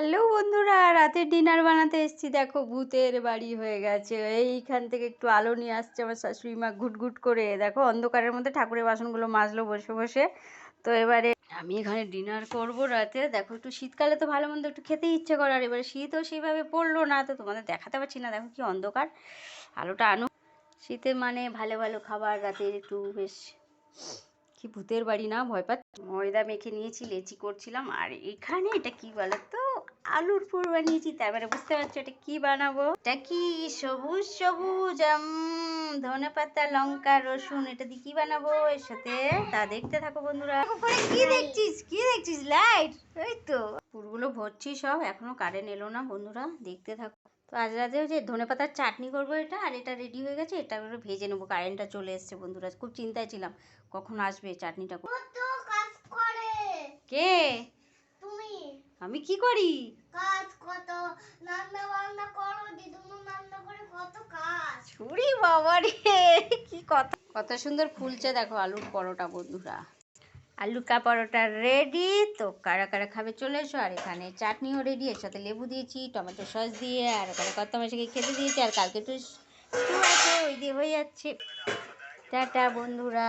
Hello বন্ধুরা, রাতের dinner বানাতে এসেছি। দেখো ভূতের বাড়ি হয়ে গেছে। এইখান থেকে একটু আলো নিয়ে আসছে আমার শাশুড়ি মা ঘুট করে। দেখো অন্ধকারের মধ্যে ঠাকুরের বাসনগুলো মাজলো বসে বসে। তো এবারে আমি এখানে ডিনার করব রাতে। দেখো একটু শীতকালে তো ভালো মন্দ একটু খেতে ইচ্ছে করে, আর এবারে শীতও সেইভাবে পড়লো না, তো তোমাদের দেখাতে পারছি না। দেখো কি অন্ধকার, আলোটা আনো। শীতে মানে ভালো ভালো খাবার রাতে একটু বেশ। কি ভূতের বাড়ি না, ভয় পাচ্ছি। ময়দা মেখে নিয়েছি, লেচি করছিলাম। আর এখানে এটা কি বলো তো, আলুর পুর বানিয়েছি। তারপরে বুঝতে পারছো এটা কি বানাবো। এটা কি সবুজ সবুজ ধনে পাতা, লঙ্কা, রসুন, এটা দিয়ে কি বানাবো এর সাথে, তা দেখতে থাকো বন্ধুরা। কি দেখছিস, কি দেখছিস? লাইট, ওই তো পুরগুলো ভরছি সব, এখনো কারেন্ট এলো না বন্ধুরা, দেখতে থাকো। তো আজ রাতে যে ধনে পাতার চাটনি করবো এটা, আর এটা রেডি হয়ে গেছে, এটা ভেজে নেবো। কারেন্টটা চলে এসছে বন্ধুরা, খুব চিন্তায় ছিলাম কখন আসবে চাটনিটা। কে? তুমি। আমি কি করি? কাজ কত, রান্না বান্না করো, দিদুন রান্না করে কত কাজ। ছুরি বাবা রে, কি কথা, কত সুন্দর ফুলছে দেখো আলুর পরোটা বন্ধুরা। আলু কা পরোটা রেডি। তো কারা কারা খাবে চলে এসো। আর এখানে চাটনিও রেডি, এর সাথে লেবু দিয়েছি, টমেটো সস দিয়ে। আর ওখানে কত মাসে খেতে দিয়েছি, আর কালকে একটু স্টু আছে, ওই দিয়ে হয়ে যাচ্ছে। টাটা বন্ধুরা।